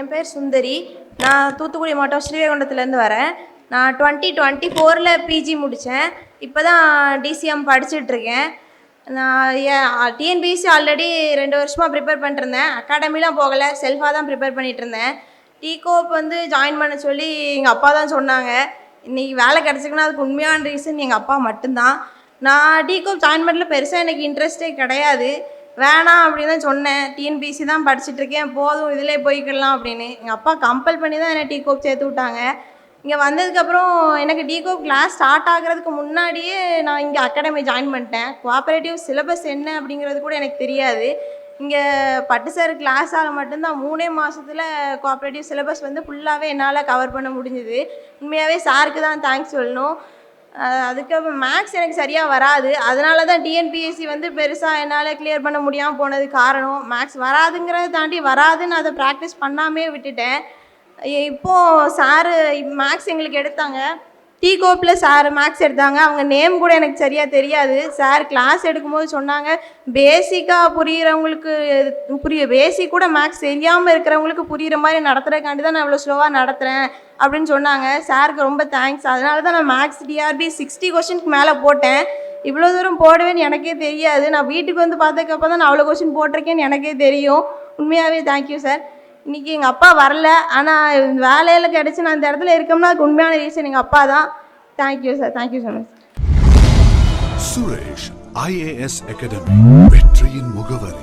என் பேர் சுந்தரி. நான் தூத்துக்குடி மாவட்டம் ஸ்ரீவைகுண்டத்துலேருந்து வரேன். நான் 2024 பிஜி முடித்தேன். இப்போ தான் டிசிஎம் படிச்சுட்ருக்கேன். நான் டிஎன்பிஎஸ்சி ஆல்ரெடி 2 வருஷமாக ப்ரிப்பேர் பண்ணிட்டுருந்தேன். அகாடமிலாம் போகலை, செல்ஃபாக தான் ப்ரிப்பேர் பண்ணிகிட்ருந்தேன். டிகோப் வந்து ஜாயின் பண்ண சொல்லி எங்கள் அப்பா தான் சொன்னாங்க. இன்றைக்கி வேலை கிடச்சிக்குன்னா அதுக்கு உண்மையான ரீசன் எங்கள் அப்பா மட்டும்தான். நான் டிகோப் ஜாயின் பண்ணல பெருசாக எனக்கு இன்ட்ரெஸ்ட்டே கிடையாது. வேணாம் அப்படின்னு தான் சொன்னேன். டிஎன்பிஎஸ்சி தான் படிச்சுட்ருக்கேன், போதும் இதிலே போய்க்கலாம் அப்படின்னு. எங்கள் அப்பா கம்பல் பண்ணி தான் என்னை டிகோப் சேர்த்து விட்டாங்க. இங்கே வந்ததுக்கப்புறம் எனக்கு டிகோப் கிளாஸ் ஸ்டார்ட் ஆகிறதுக்கு முன்னாடியே நான் இங்கே அகாடமி ஜாயின் பண்ணிட்டேன். கோஆப்ரேட்டிவ் சிலபஸ் என்ன அப்படிங்கிறது கூட எனக்கு தெரியாது. இங்கே பட்டு சார் கிளாஸால் மட்டும்தான் 3 மாதத்தில் கோஆப்ரேட்டிவ் சிலபஸ் வந்து ஃபுல்லாகவே என்னால் கவர் பண்ண முடிஞ்சுது. உண்மையாகவே சாருக்கு தான் தேங்க்ஸ் சொல்லணும். அதுக்கப்புறம் மேக்ஸ் எனக்கு சரியாக வராது. அதனால தான் டிஎன்பிஎஸ்சி வந்து பெருசாக என்னால் கிளியர் பண்ண முடியாமல் போனது காரணம். மேக்ஸ் வராதுங்கிறத தாண்டி வராதுன்னு அதை ப்ராக்டிஸ் பண்ணாமே விட்டுட்டேன். இப்போது சாரு மேக்ஸ் எங்களுக்கு எடுத்தாங்க. டிகோப்பில் சார் மேக்ஸ் எடுத்தாங்க. அவங்க நேம் கூட எனக்கு சரியாக தெரியாது. சார் கிளாஸ் எடுக்கும்போது சொன்னாங்க, பேசிக்காக புரிகிறவங்களுக்கு பேசிக் கூட மேக்ஸ் தெரியாமல் இருக்கிறவங்களுக்கு புரிகிற மாதிரி நடத்துகிறக்காண்டி தான் நான் இவ்வளோ ஸ்லோவாக நடத்துகிறேன் அப்படின்னு சொன்னாங்க. சாருக்கு ரொம்ப தேங்க்ஸ். அதனால தான் நான் மேக்ஸ் டிஆர்பி 60 கொஷினுக்கு மேலே போட்டேன். இவ்வளோ தூரம் போடுவேன்னு எனக்கே தெரியாது. நான் வீட்டுக்கு வந்து பார்த்ததுக்கப்புறம் தான் நான் அவ்வளோ கொஷின் போட்டிருக்கேன்னு எனக்கே தெரியும். உண்மையாகவே தேங்க்யூ சார். இன்றைக்கி எங்கள் அப்பா வரல, ஆனால் வேலையில் கிடச்சி நான் இந்த இடத்துல இருக்கோம்னா அதுக்கு உண்மையான ரீசன் எங்கள் அப்பா தான். Thank you sir. Thank you so much. Suresh IAS academy வெற்றியின் முகவர்.